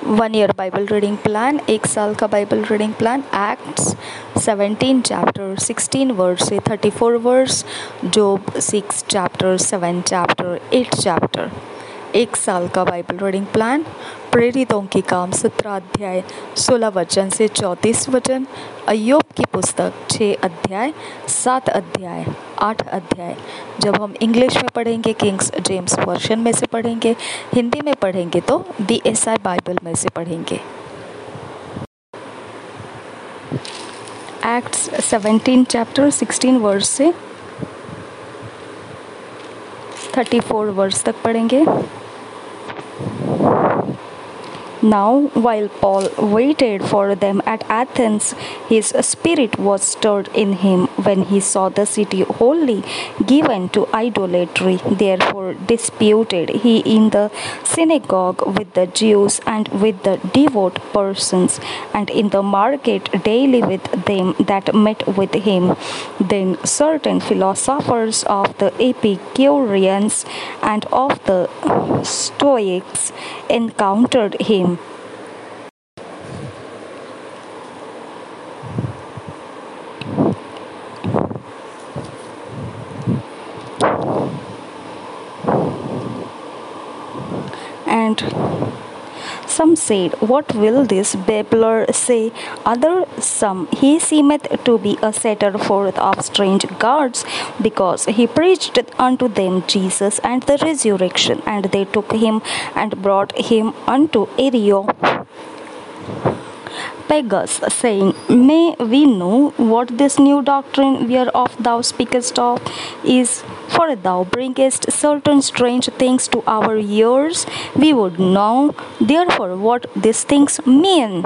1 year Bible reading plan, 1 साल का Bible reading plan. Acts 17 chapter 16 verse से 34 verse, Job 6 chapter 7 chapter 8 chapter. 1 साल का बाइबल रीडिंग प्लान। प्रेरितों के काम 17 अध्याय 16 वचन से 34 वचन। अय्यूब की पुस्तक 6 अध्याय 7 अध्याय 8 अध्याय। जब हम इंग्लिश में पढ़ेंगे किंग्स जेम्स वर्जन में से पढ़ेंगे, हिंदी में पढ़ेंगे तो BSI बाइबल में से पढ़ेंगे। एक्ट्स 17 चैप्टर 16 वर्स से 34 वर्स तक पढ़ेंगे। Now, while Paul waited for them at Athens, his spirit was stirred in him when he saw the city wholly given to idolatry. Therefore disputed he in the synagogue with the Jews and with the devout persons, and in the market daily with them that met with him. Then certain philosophers of the Epicureans and of the Stoics encountered him. And some said, What will this babbler say? Others, some, He seemeth to be a setter forth of strange gods, because he preached unto them Jesus and the resurrection. And they took him and brought him unto Areopagus, saying, May we know what this new doctrine whereof thou speakest of is? For thou bringest certain strange things to our ears. We would know therefore what these things mean.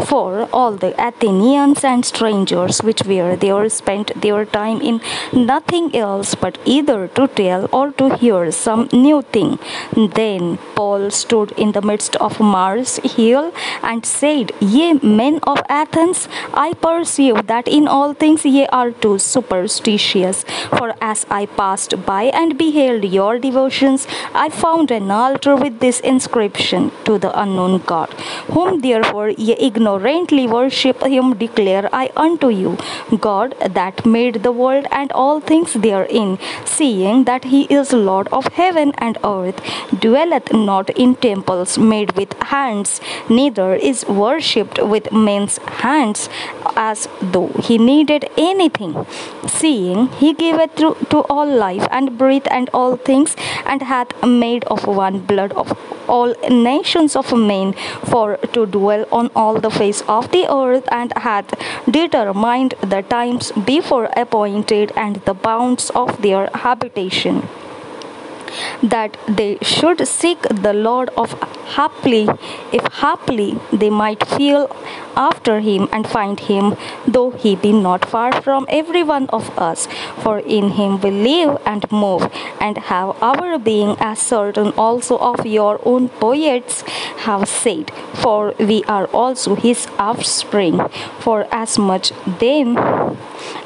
For all the Athenians and strangers which were there spent their time in nothing else but either to tell or to hear some new thing. Then Paul stood in the midst of Mars Hill and said, Ye men of Athens, I perceive that in all things ye are too superstitious. For as I passed by and beheld your devotions, I found an altar with this inscription, To the unknown God, whom therefore ye ignorantly worship, him declare I unto you, God that made the world and all things therein, seeing that he is Lord of heaven and earth, dwelleth not in temples made with hands, neither is worshipped with men's hands, as though he needed anything, seeing he giveth to all life and breath and all things, and hath made of one blood of all nations of men for to dwell on all the face of the earth, and hath determined the times before appointed and the bounds of their habitation, that they should seek the Lord of haply, if haply they might feel after him and find him, though he be not far from every one of us. For in him we live and move and have our being, as certain also of your own poets have said, for we are also his offspring. For as much then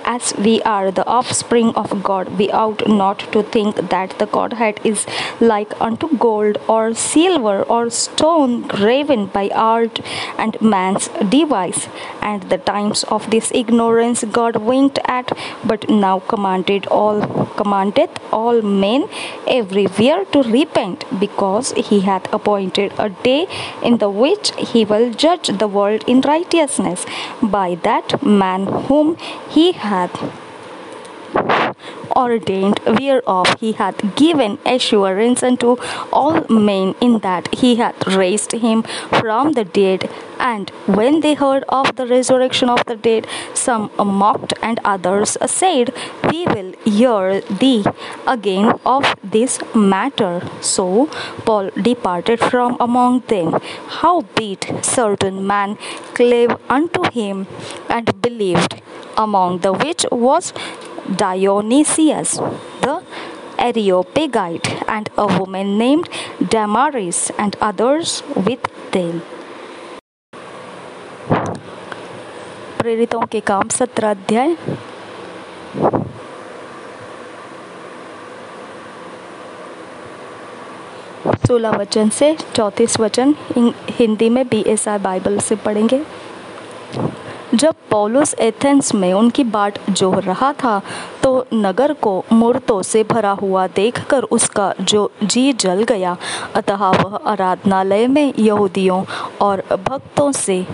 as we are the offspring of God, we ought not to think that the Godhead is like unto gold or silver or stone graven by art and man's device. And the times of this ignorance God winked at, but now commandeth all men everywhere to repent, because he hath appointed a day in the which he will judge the world in righteousness by that man whom he hath ordained, whereof he hath given assurance unto all men, in that he hath raised him from the dead. And when they heard of the resurrection of the dead, some mocked, and others said, We will hear thee again of this matter. So Paul departed from among them. Howbeit certain man clave unto him and believed, among the which was Dionysius the Areopagite, and a woman named Damaris, and others with them. प्रेरितों के काम 17 अध्याय 16 वचन से 34 वचन हिंदी में BSI Bible से पढ़ेंगे। जब पौलुस एथेंस में उनकी बाट जोह रहा था तो नगर को मूर्तों से भरा हुआ देखकर उसका जो जी जल गया। अतः वह आराधनालय में यहूदियों और भक्तों से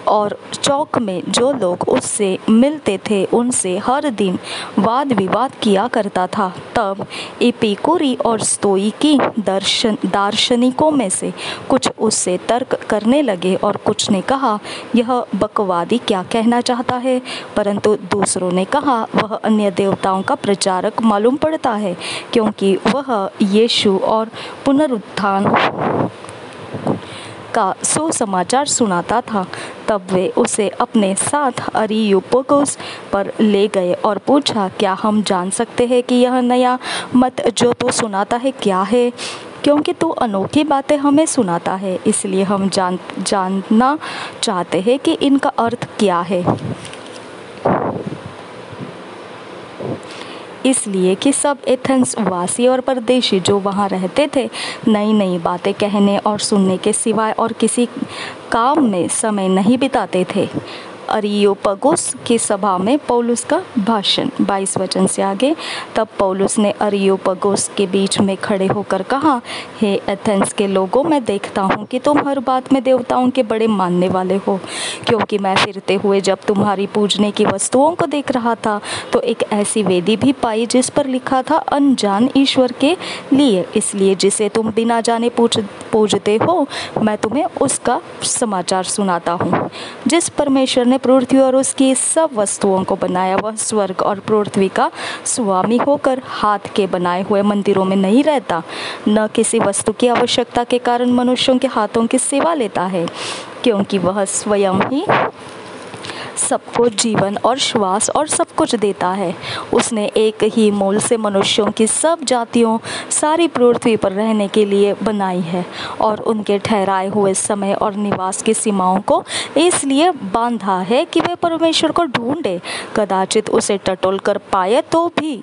और चौक में जो लोग उससे मिलते थे उनसे हर दिन वाद विवाद किया करता था। तब एपिकुरी और स्तोईकी दार्शनिकों में से कुछ उससे तर्क करने लगे और कुछ ने कहा, यह बकवादी क्या कहना चाहता है। परंतु दूसरों ने कहा, वह अन्य देवताओं का प्रचारक मालूम पड़ता है, क्योंकि वह यीशु और पुनरुत्थान का सुसमाचार सुनाता था। तब वे उसे अपने साथ अरियुपगुस पर ले गए और पूछा, क्या हम जान सकते हैं कि यह नया मत जो तू सुनाता है क्या है, क्योंकि तू अनोखी बातें हमें सुनाता है। इसलिए हम जानना चाहते हैं कि इनका अर्थ क्या है। इसलिए कि सब एथेंस वासी और परदेशी जो वहाँ रहते थे नई नई बातें कहने और सुनने के सिवाय और किसी काम में समय नहीं बिताते थे। अरियोपगुस की सभा में पौलुस का भाषण 22 वचन से आगे। तब पौलुस ने अरियोपगुस के बीच में खड़े होकर कहा, हे एथेंस के लोगों, मैं देखता हूँ कि तुम हर बात में देवताओं के बड़े मानने वाले हो। क्योंकि मैं फिरते हुए जब तुम्हारी पूजने की वस्तुओं को देख रहा था तो एक ऐसी वेदी भी पाई जिस पर लिखा था, अनजान ईश्वर के लिए। इसलिए जिसे तुम बिना जाने पूजते हो, मैं तुम्हें उसका समाचार सुनाता हूँ। जिस परमेश्वर ने पृथ्वी और उसकी सब वस्तुओं को बनाया, वह स्वर्ग और पृथ्वी का स्वामी होकर हाथ के बनाए हुए मंदिरों में नहीं रहता, न किसी वस्तु की आवश्यकता के कारण मनुष्यों के हाथों की सेवा लेता है, क्योंकि वह स्वयं ही सबको जीवन और श्वास और सब कुछ देता है। उसने एक ही मूल से मनुष्यों की सब जातियों सारी पृथ्वी पर रहने के लिए बनाई है और उनके ठहराए हुए समय और निवास की सीमाओं को इसलिए बांधा है कि वे परमेश्वर को ढूंढे, कदाचित उसे टटोल कर पाए तो भी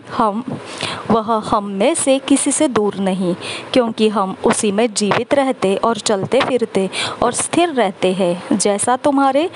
वह हम में से किसी से दूर नहीं, क्योंकि हम उसी में जीवित रहते और चलते फिरते और स्थिर रहते हैं। जैसा तुम्हारे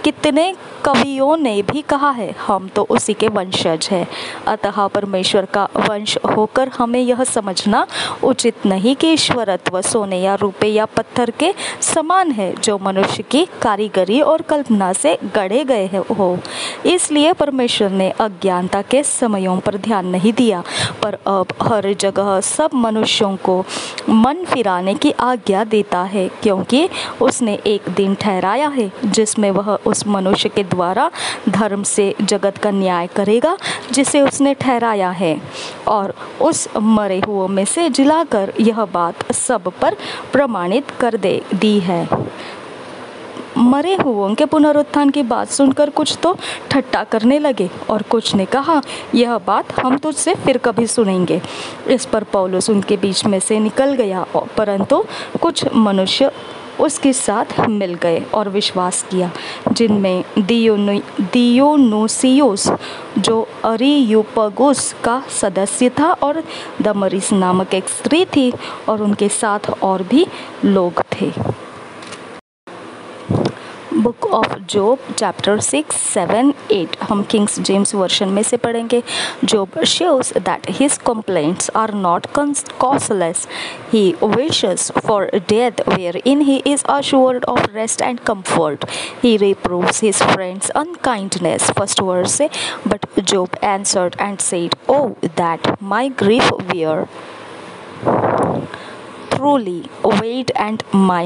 कितने कवियों ने भी कहा है, हम तो उसी के वंशज हैं। अतः परमेश्वर का वंश होकर हमें यह समझना उचित नहीं कि ईश्वरत्व सोने या रुपये या पत्थर के समान है, जो मनुष्य की कारीगरी और कल्पना से गढ़े गए हो। इसलिए परमेश्वर ने अज्ञानता के समयों पर ध्यान नहीं दिया, पर अब हर जगह सब मनुष्यों को मन फिराने की आज्ञा देता है, क्योंकि उसने एक दिन ठहराया है जिसमें वह उस मनुष्य के द्वारा धर्म से जगत का न्याय करेगा जिसे उसने ठहराया है, और उस मरे हुओं में से जिलाकर यह बात सब पर प्रमाणित कर दी है। मरे हुओं के पुनरुत्थान की बात सुनकर कुछ तो ठट्ठा करने लगे और कुछ ने कहा, यह बात हम तुझसे फिर कभी सुनेंगे। इस पर पौलुस उनके बीच में से निकल गया, परंतु कुछ मनुष्य उसके साथ मिल गए और विश्वास किया, जिनमें दियोनुसियुस जो अरियुपगुस का सदस्य था और दमरिस नामक एक स्त्री थी, और उनके साथ और भी लोग थे। बुक ऑफ जॉब चैप्टर 6, 7, 8 हम किंग्स जेम्स वर्जन में से पढ़ेंगे। Job shows that his complaints are not causeless. He wishes for death wherein he is assured of rest and comfort. He reproves his friends' unkindness. First verse say, but Job answered and said, oh, that my grief were truly weighed and my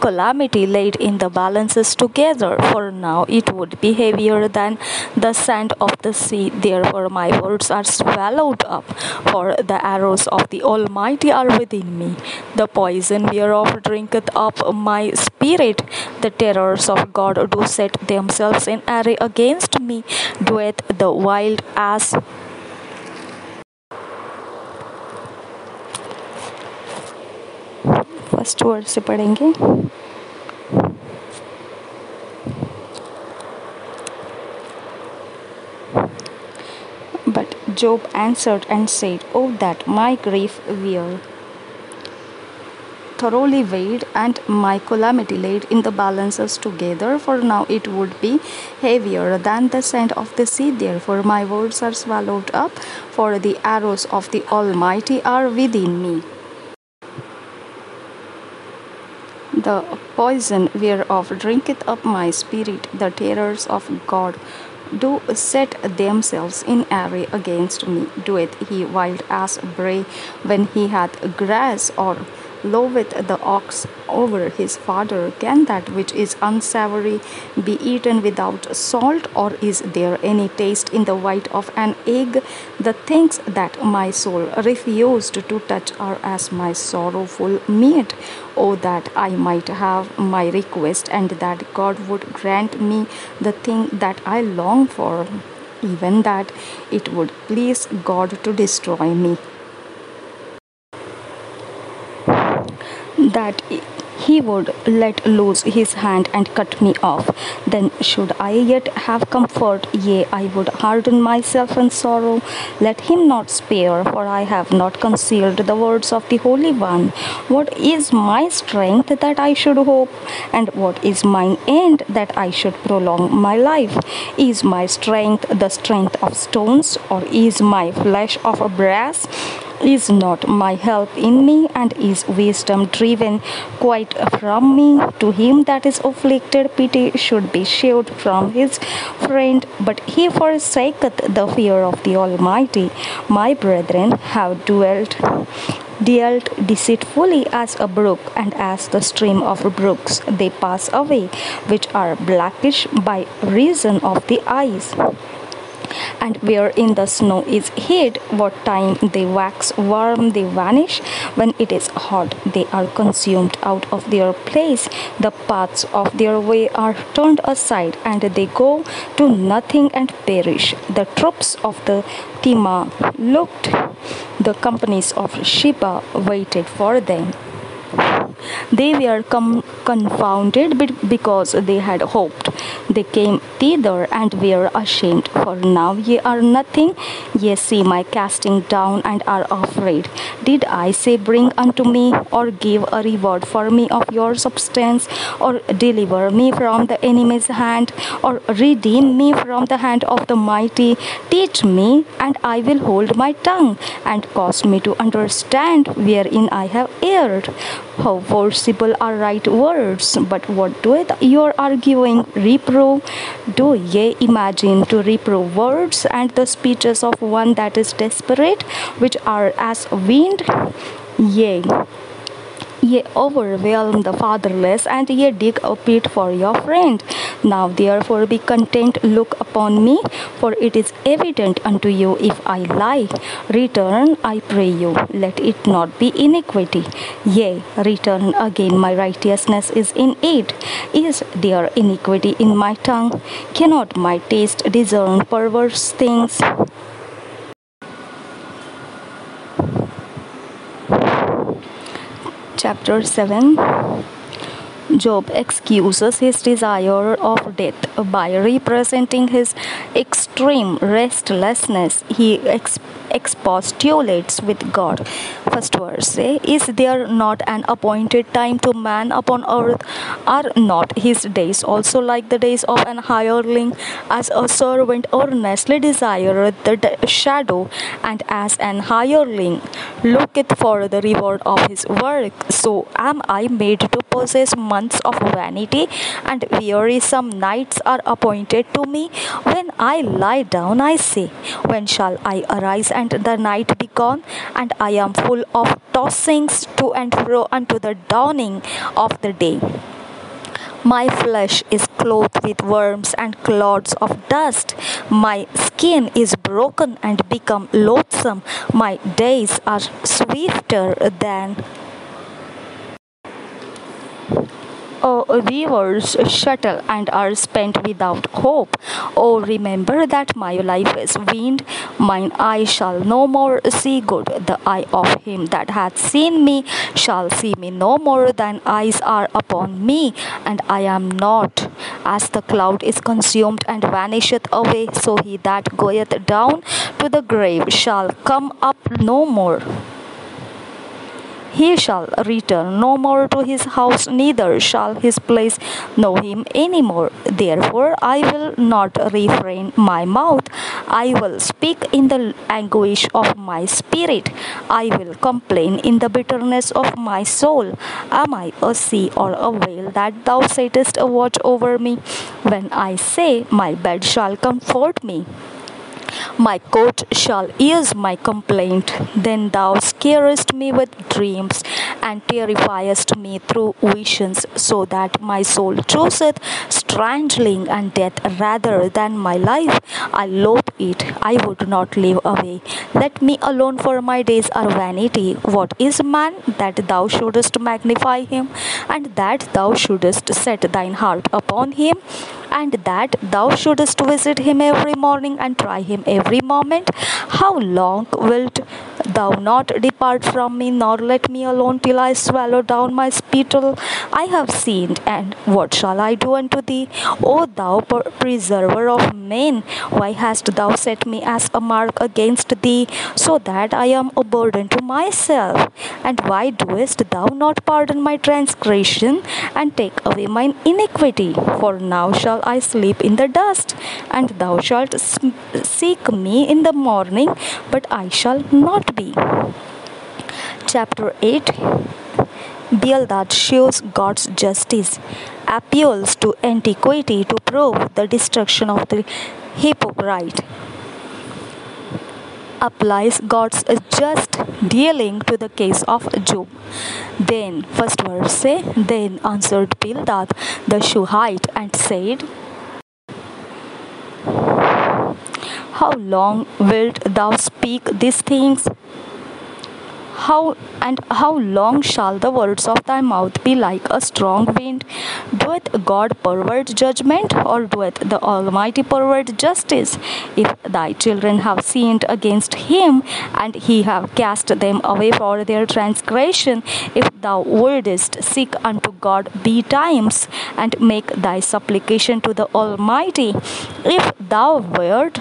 calamity laid in the balances together, for now it would be heavier than the sand of the sea. Therefore my words are swallowed up, for the arrows of the Almighty are within me. The poison whereof drinketh up my spirit. The terrors of God do set themselves in array against me. Doeth the wild ass first word से पढ़ेंगे। But Job answered and said, oh, that my grief were thoroughly weighed and my calamity laid in the balances together, for now it would be heavier than the sand of the sea. Therefore my words are swallowed up, for the arrows of the Almighty are within me. The poison whereof drinketh up my spirit, the terrors of God do set themselves in array against me. Doeth he wild as prey when he hath grass, or loveth the ox over his fodder? Can that which is unsavory be eaten without salt, or is there any taste in the white of an egg? The things that my soul refused to touch are as my sorrowful meat. Oh, that I might have my request, and that God would grant me the thing that I long for, even that it would please God to destroy me, that he would let loose his hand and cut me off. Then should I yet have comfort, yea, I would harden myself in sorrow. Let him not spare, for I have not concealed the words of the Holy One. What is my strength that I should hope? And what is mine end that I should prolong my life? Is my strength the strength of stones, or is my flesh of brass? Is not my help in me, and is wisdom driven quite from me? To him that is afflicted, pity should be shewed from his friend, but he forsaketh the fear of the Almighty. My brethren have dealt deceitfully as a brook, and as the stream of brooks they pass away, which are blackish by reason of the eyes. And wherein the snow is hid, what time they wax warm, they vanish. When it is hot, they are consumed out of their place. The paths of their way are turned aside, and they go to nothing and perish. The troops of the Tema looked, the companies of Sheba waited for them. They were confounded because they had hoped. They came thither and were ashamed. For now ye are nothing. Ye see my casting down and are afraid. Did I say, bring unto me, or give a reward for me of your substance, or deliver me from the enemy's hand, or redeem me from the hand of the mighty? Teach me, and I will hold my tongue, and cause me to understand wherein I have erred. How forcible are right words, but what doeth your arguing reprove? Do ye imagine to reprove words and the speeches of one that is desperate, which are as wind? Yea, ye overwhelm the fatherless, and ye dig a pit for your friend. Now therefore be content, look upon me, for it is evident unto you if I lie. Return, I pray you, let it not be iniquity. Yea, return again, my righteousness is in it. Is there iniquity in my tongue? Cannot my taste discern perverse things? Chapter 7. Job excuses his desire of death by representing his extreme restlessness. He expostulates with God. First verse say, is there not an appointed time to man upon earth? Are not his days also like the days of an hireling? As a servant earnestly desireth the shadow, and as an hireling looketh for the reward of his work, so am I made to possess months of vanity, and wearisome nights are appointed to me. When I lie down, I say, when shall I arise and the night be gone? And I am full of tossings to and fro unto the dawning of the day. My flesh is clothed with worms and clods of dust. My skin is broken and become loathsome. My days are swifter than weaver's shuttle, and are spent without hope. Oh, remember that my life is weaned. Mine eye shall no more see good. The eye of him that hath seen me shall see me no more. Thine eyes are upon me, and I am not. As the cloud is consumed and vanisheth away, so he that goeth down to the grave shall come up no more. He shall return no more to his house, neither shall his place know him any more. Therefore I will not refrain my mouth. I will speak in the anguish of my spirit. I will complain in the bitterness of my soul. Am I a sea or a whale that thou settest a watch over me? When I say, my bed shall comfort me, my coat shall ease my complaint. Then thou scarest me with dreams, and terrifiest me through visions, so that my soul chooseth strangling and death rather than my life. I loathe it, I would not live away. Let me alone, for my days are vanity. What is man, that thou shouldest magnify him, and that thou shouldest set thine heart upon him, and that thou shouldest visit him every morning and try him every moment? How long wilt thou not depart from me, nor let me alone till I swallow down my spittle? I have sinned, and what shall I do unto thee, O thou preserver of men? Why hast thou set me as a mark against thee, so that I am a burden to myself? And why doest thou not pardon my transgression, and take away mine iniquity? For now shall I sleep in the dust, and thou shalt seek me in the morning, but I shall not be. Chapter 8. Bildad shows God's justice, appeals to antiquity to prove the destruction of the hypocrite, applies God's just dealing to the case of Job. Then, first verse say, then answered Bildad the Shuhite and said, how long wilt thou speak these things? How long shall the words of thy mouth be like a strong wind? Doeth God pervert judgment, or doeth the Almighty pervert justice? If thy children have sinned against him, and he have cast them away for their transgression, if thou wouldest seek unto God betimes, and make thy supplication to the Almighty, if thou wert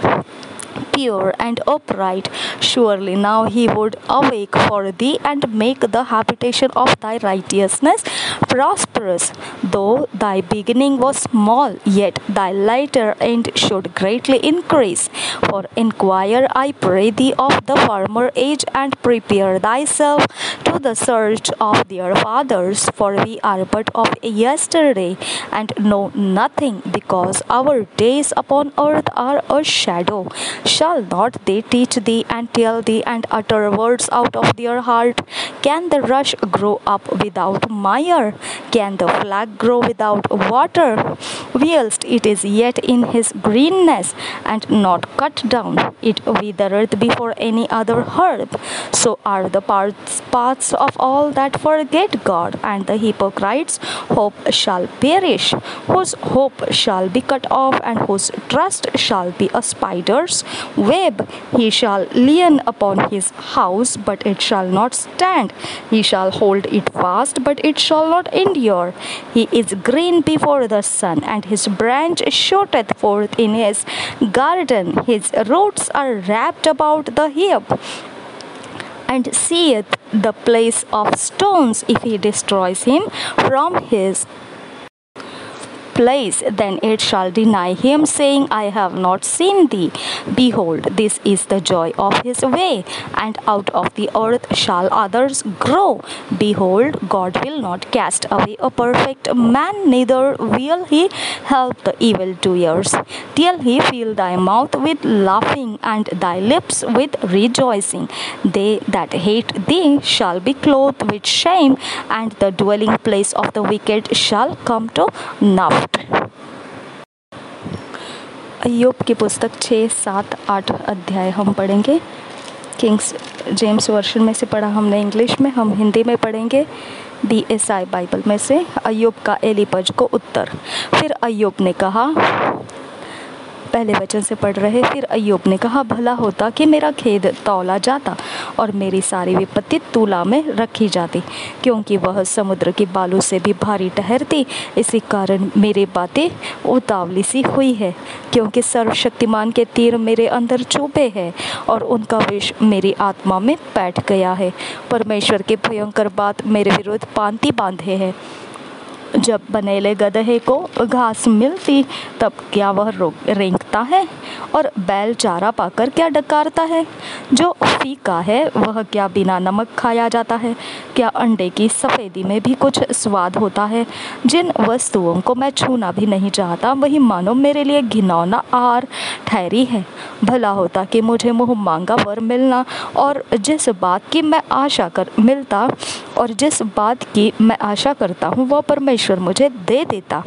pure and upright, surely now he would awake for thee, and make the habitation of thy righteousness prosperous. Though thy beginning was small, yet thy latter end should greatly increase. For inquire, I pray thee, of the former age, and prepare thyself to the search of their fathers, for we are but of yesterday, and know nothing, because our days upon earth are a shadow. Shall not they teach thee, and tell thee, and utter words out of their heart? Can the rush grow up without mire? Can the flag grow without water? Whilst it is yet in his greenness, and not cut down, it withereth before any other herb. So are the paths of all that forget God, and the hypocrite's hope shall perish, whose hope shall be cut off, and whose trust shall be a spider's web. He shall lean upon his house, but it shall not stand. He shall hold it fast, but it shall not endure. He is green before the sun, and his branch shooteth forth in his garden. His roots are wrapped about the hip, and seeth the place of stones. If he destroys him from his place, then it shall deny him, saying, I have not seen thee. Behold, this is the joy of his way, and out of the earth shall others grow. Behold, God will not cast away a perfect man, neither will he help the evildoers, till he fill thy mouth with laughing, and thy lips with rejoicing. They that hate thee shall be clothed with shame, and the dwelling place of the wicked shall come to naught. अय्यूब की पुस्तक 6, 7, 8 अध्याय हम पढ़ेंगे। Kings James version में से पढ़ा हमने English में, हम हिंदी में पढ़ेंगे BSI बाइबल में से। अय्यूब का एलीपज को उत्तर। फिर अय्यूब ने कहा, पहले वचन से पढ़ रहे। फिर अय्यूब ने कहा, भला होता कि मेरा खेद तौला जाता और मेरी सारी विपत्ति तुला में रखी जाती, क्योंकि वह समुद्र की बालू से भी भारी ठहरती। इसी कारण मेरी बातें उतावली सी हुई है, क्योंकि सर्वशक्तिमान के तीर मेरे अंदर चुभे हैं और उनका विष मेरी आत्मा में बैठ गया है। परमेश्वर की भयंकर बात मेरे विरुद्ध पांति बांधे है। जब बनेले गदहे को घास मिलती तब क्या वह रेंगता है, और बैल चारा पाकर क्या डकारता है? जो फीका है वह क्या बिना नमक खाया जाता है? क्या अंडे की सफ़ेदी में भी कुछ स्वाद होता है? जिन वस्तुओं को मैं छूना भी नहीं चाहता वही मानो मेरे लिए घिनौना आहार ठहरी है। भला होता कि मुझे मुँह मांगा वर मिलना, और जिस बात की मैं आशा करता हूँ वह परमेश्वर मुझे दे देता।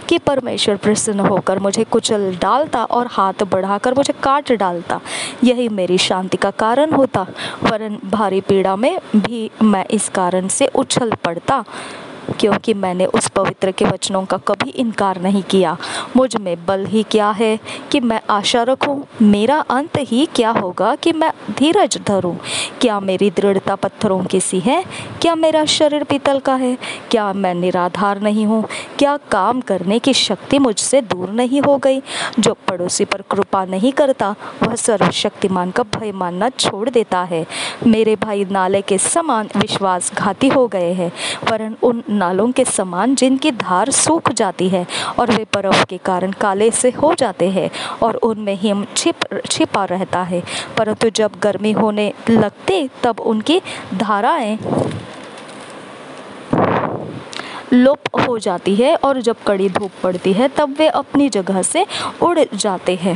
कि परमेश्वर प्रसन्न होकर मुझे कुचल डालता और हाथ बढ़ाकर मुझे काट डालता, यही मेरी शांति का कारण होता। वरन भारी पीड़ा में भी मैं इस कारण से उछल पड़ता, क्योंकि मैंने उस पवित्र के वचनों का कभी इनकार नहीं किया। मुझ में बल ही क्या है कि मैं आशा रखूं? मेरा अंत ही क्या होगा कि मैं धीरज धरूं? क्या मेरी दृढ़ता पत्थरों की सी है? क्या मेरा शरीर पीतल का है? क्या मैं निराधार नहीं हूँ? क्या काम करने की शक्ति मुझसे दूर नहीं हो गई? जो पड़ोसी पर कृपा नहीं करता वह सर्वशक्तिमान का भय मानना छोड़ देता है। मेरे भाई नाले के समान विश्वासघाती हो गए हैं, वरन उन नालों के समान जिनकी धार सूख जाती है और वे बर्फ के कारण काले से हो जाते हैं और उनमें हिम छिपा रहता है। परंतु जब गर्मी होने लगती तब उनकी धाराएं लोप हो जाती है, और जब कड़ी धूप पड़ती है तब वे अपनी जगह से उड़ जाते हैं।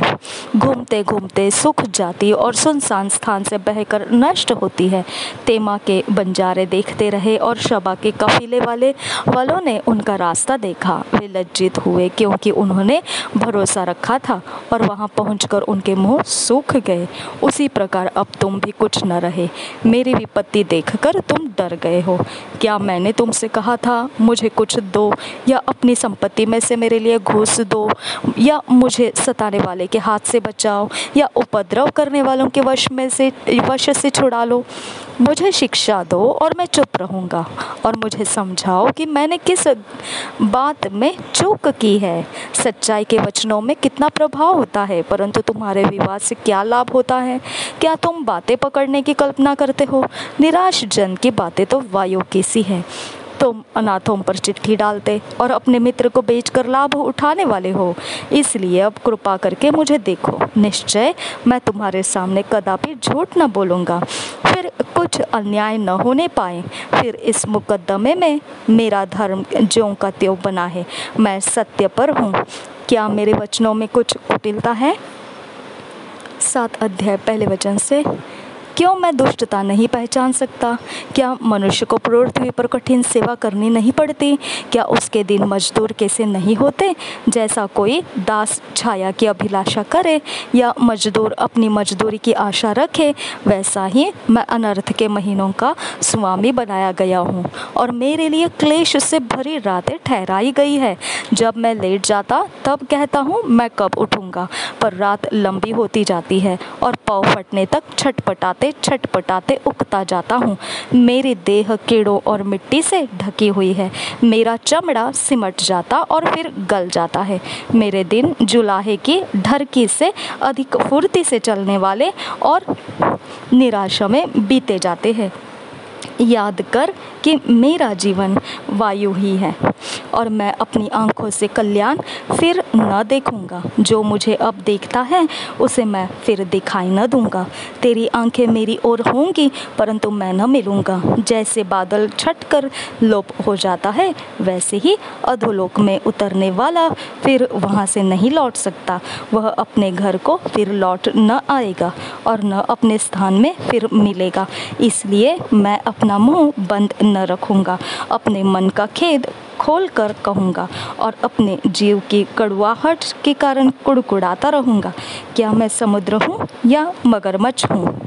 घूमते घूमते सूख जाती और सुनसान स्थान से बहकर नष्ट होती है। तेमा के बंजारे देखते रहे और शबा के काफिले वालों ने उनका रास्ता देखा। वे लज्जित हुए क्योंकि उन्होंने भरोसा रखा था, और वहां पहुंचकर उनके मुंह सूख गए। उसी प्रकार अब तुम भी कुछ न रहे। मेरी विपत्ति देखकर तुम डर गए हो। क्या मैंने तुमसे कहा था मुझे कुछ दो, या अपनी संपत्ति में से मेरे लिए घूस दो, या मुझे सताने वाले के हाथ से बचाओ, या उपद्रव करने वालों के वश से छुड़ा लो? मुझे शिक्षा दो और मैं चुप रहूँगा, और मुझे समझाओ कि मैंने किस बात में चूक की है। सच्चाई के वचनों में कितना प्रभाव होता है, परंतु तुम्हारे विवाद से क्या लाभ होता है? क्या तुम बातें पकड़ने की कल्पना करते हो? निराश जन की बातें तो वायु की सी है। तुम अनाथों पर चिट्ठी डालते और अपने मित्र को बेचकर लाभ उठाने वाले हो। इसलिए अब कृपा करके मुझे देखो। निश्चय मैं तुम्हारे सामने कदापि झूठ न बोलूँगा, फिर कुछ अन्याय न होने पाए। फिर इस मुकदमे में मेरा धर्म ज्यों का त्यों बना है, मैं सत्य पर हूँ। क्या मेरे वचनों में कुछ कुटिलता है? 7 अध्याय पहले वचन से। क्यों मैं दुष्टता नहीं पहचान सकता? क्या मनुष्य को पृथ्वी पर कठिन सेवा करनी नहीं पड़ती? क्या उसके दिन मजदूर कैसे नहीं होते? जैसा कोई दास छाया की अभिलाषा करे या मजदूर अपनी मजदूरी की आशा रखे, वैसा ही मैं अनर्थ के महीनों का स्वामी बनाया गया हूँ, और मेरे लिए क्लेश से भरी रातें ठहराई गई है। जब मैं लेट जाता तब कहता हूँ मैं कब उठूँगा, पर रात लंबी होती जाती है और पाँव फटने तक छटपटाते उकता जाता हूँ। मेरी देह कीड़ों और मिट्टी से ढकी हुई है। मेरा चमड़ा सिमट जाता और फिर गल जाता है। मेरे दिन जुलाहे की ढरकी से अधिक फुर्ती से चलने वाले और निराशा में बीते जाते हैं। याद कर कि मेरा जीवन वायु ही है, और मैं अपनी आँखों से कल्याण फिर न देखूँगा। जो मुझे अब देखता है उसे मैं फिर दिखाई न दूँगा। तेरी आँखें मेरी ओर होंगी, परंतु मैं न मिलूँगा। जैसे बादल छटकर लोप हो जाता है, वैसे ही अधोलोक में उतरने वाला फिर वहाँ से नहीं लौट सकता। वह अपने घर को फिर लौट न आएगा और न अपने स्थान में फिर मिलेगा। इसलिए मैं अपना मुंह बंद न रखूँगा, अपने मन का खेद खोल कर कहूँगा और अपने जीव की कड़वाहट के कारण कुड़कुड़ाता रहूँगा। क्या मैं समुद्र हूँ या मगरमच्छ हूँ?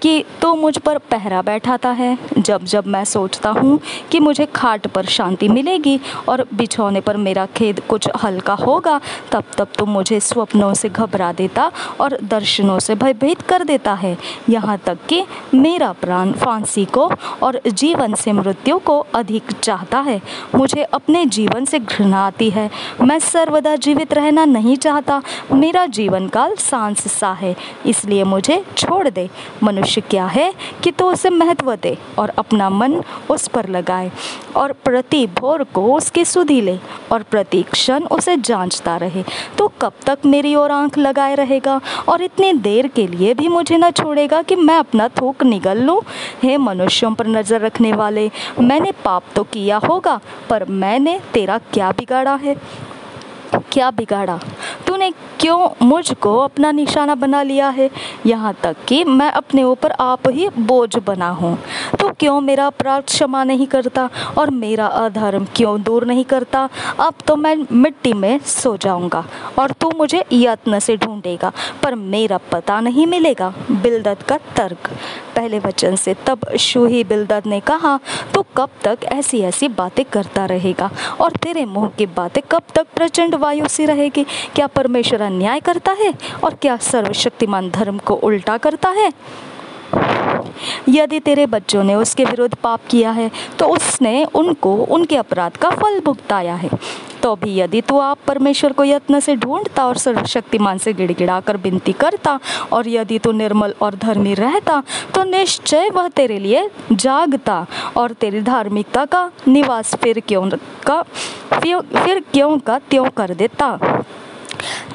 कि तू मुझ पर पहरा बैठाता है। जब जब मैं सोचता हूँ कि मुझे खाट पर शांति मिलेगी और बिछौने पर मेरा खेद कुछ हल्का होगा, तब तब तू मुझे स्वप्नों से घबरा देता और दर्शनों से भयभीत कर देता है। यहाँ तक कि मेरा प्राण फांसी को और जीवन से मृत्यु को अधिक चाहता है। मुझे अपने जीवन से घृणा आती है। मैं सर्वदा जीवित रहना नहीं चाहता। मेरा जीवन काल सांस सा है, इसलिए मुझे छोड़ दे। मनुष्य क्या है कि तू उसे महत्व दे और अपना मन उस पर लगाए और प्रति भोर को उसकी सुधि ले और प्रति क्षण उसे जांचता रहे। तो कब तक मेरी ओर आंख लगाए रहेगा और इतनी देर के लिए भी मुझे न छोड़ेगा कि मैं अपना थूक निगल लूं? हे मनुष्यों पर नजर रखने वाले, मैंने पाप तो किया होगा, पर मैंने तेरा क्या बिगाड़ा है? क्या बिगाड़ा? तूने क्यों मुझको अपना निशाना बना लिया है, यहाँ तक कि मैं अपने ऊपर आप ही बोझ बना हूँ। तू क्यों मेरा अपराध क्षमा नहीं करता और मेरा अधर्म क्यों दूर नहीं करता? अब तो मैं मिट्टी में सो जाऊँगा और तू मुझे यत्न से ढूंढेगा, पर मेरा पता नहीं मिलेगा। बिलदद का तर्क। पहले वचन से तब शूही बिलदद ने कहा, तू कब तक ऐसी ऐसी बातें करता रहेगा और तेरे मुंह की बातें कब तक प्रचंड वायु सी रहेगी? क्या परमेश्वर अन्याय करता है और क्या सर्वशक्तिमान धर्म को उल्टा करता है? यदि तेरे बच्चों ने उसके विरुद्ध पाप किया है तो उसने उनको उनके अपराध का फल भुगताया है। तो भी यदि तू आप परमेश्वर को यत्न से ढूंढता और सर्वशक्तिमान से गिड़गिड़ाकर विनती करता और यदि तू निर्मल और धर्मी रहता, तो निश्चय वह तेरे लिए जागता और तेरी धार्मिकता का निवास फिर क्यों का त्यों कर देता।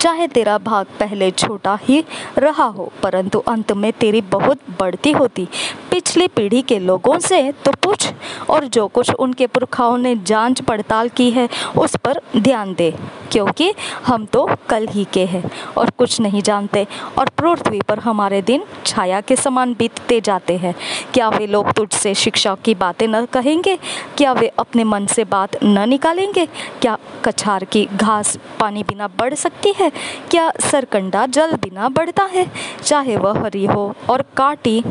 चाहे तेरा भाग पहले छोटा ही रहा हो, परंतु अंत में तेरी बहुत बढ़ती होती। पिछली पीढ़ी के लोगों से तो पूछ और जो कुछ उनके पुरखाओं ने जांच पड़ताल की है उस पर ध्यान दे, क्योंकि हम तो कल ही के हैं और कुछ नहीं जानते और पृथ्वी पर हमारे दिन छाया के समान बीतते जाते हैं। क्या वे लोग तुझसे शिक्षा की बातें न कहेंगे? क्या वे अपने मन से बात न निकालेंगे? क्या कछार की घास पानी बिना बढ़ सकती है? क्या सरकंडा जल बिना बढ़ता है? चाहे वह हरी हो और काटी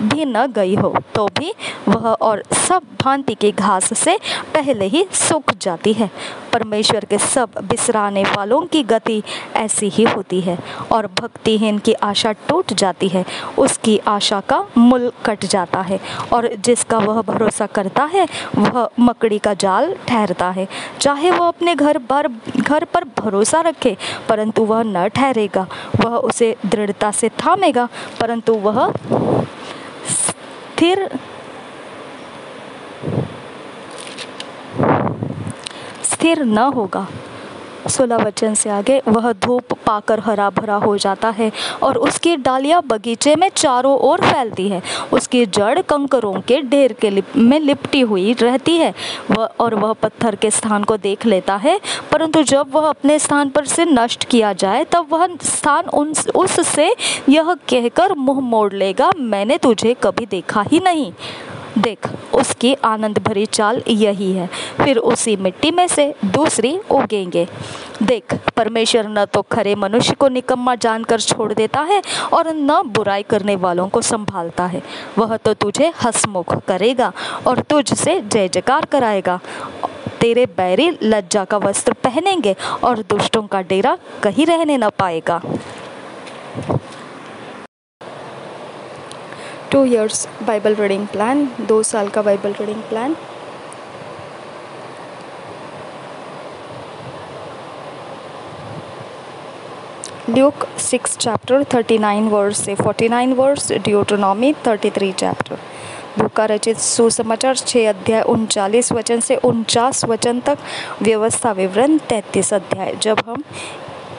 भी न गई हो, तो भी वह और सब भांति की घास से पहले ही सूख जाती है। परमेश्वर के सब बिसराने वालों की गति ऐसी ही होती है और भक्तिहीन की आशा टूट जाती है। उसकी आशा का मूल कट जाता है और जिसका वह भरोसा करता है वह मकड़ी का जाल ठहरता है। चाहे वह अपने घर पर भरोसा रखे, परंतु वह न ठहरेगा। वह उसे दृढ़ता से थामेगा, परंतु वह स्थिर न होगा। 16 वचन से आगे, वह धूप पाकर हरा भरा हो जाता है और उसकी डालियां बगीचे में चारों ओर फैलती है। उसकी जड़ कंकरों के ढेर में लिपटी हुई रहती है। वह पत्थर के स्थान को देख लेता है, परंतु जब वह अपने स्थान पर से नष्ट किया जाए तब वह स्थान उससे यह कहकर मुंह मोड़ लेगा, मैंने तुझे कभी देखा ही नहीं। देख, उसकी आनंद भरी चाल यही है। फिर उसी मिट्टी में से दूसरी उगेंगे। देख, परमेश्वर न तो खरे मनुष्य को निकम्मा जानकर छोड़ देता है और न बुराई करने वालों को संभालता है। वह तो तुझे हंसमुख करेगा और तुझसे जय जयकार कराएगा। तेरे बैरी लज्जा का वस्त्र पहनेंगे और दुष्टों का डेरा कहीं रहने न पाएगा। 2 years बाइबल रीडिंग प्लान, 2 साल का Bible reading plan. Luke 6 chapter 39 verse से 49 वर्स, ड्यूटोनॉमी 33 चैप्टर। लूका रचित सुसमाचार 6 अध्याय 39 वचन से 49 वचन तक, व्यवस्था विवरण 33 अध्याय। जब हम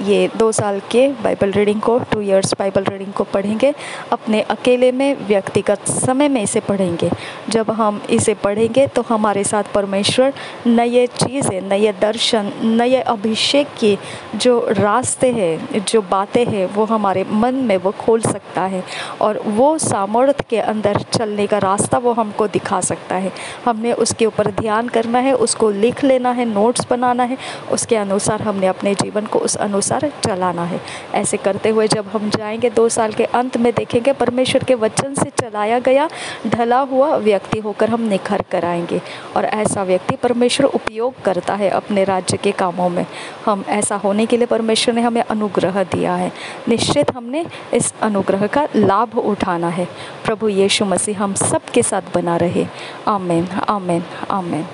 ये 2 साल के बाइबल रीडिंग को, 2 years बाइबल रीडिंग को पढ़ेंगे, अपने अकेले में व्यक्तिगत समय में इसे पढ़ेंगे। जब हम इसे पढ़ेंगे तो हमारे साथ परमेश्वर नए चीज़ें, नए दर्शन, नए अभिषेक की जो रास्ते हैं, जो बातें हैं, वो हमारे मन में वो खोल सकता है और वो सामर्थ्य के अंदर चलने का रास्ता वो हमको दिखा सकता है। हमने उसके ऊपर ध्यान करना है, उसको लिख लेना है, नोट्स बनाना है, उसके अनुसार हमने अपने जीवन को उस अनुसार अनुसार चलाना है। ऐसे करते हुए जब हम जाएंगे 2 साल के अंत में देखेंगे परमेश्वर के वचन से चलाया गया ढला हुआ व्यक्ति होकर हम निखर कर आएंगे। और ऐसा व्यक्ति परमेश्वर उपयोग करता है अपने राज्य के कामों में। हम ऐसा होने के लिए परमेश्वर ने हमें अनुग्रह दिया है। निश्चित हमने इस अनुग्रह का लाभ उठाना है। प्रभु यीशु मसीह हम सब के साथ बना रहे। आमीन, आमीन, आमीन।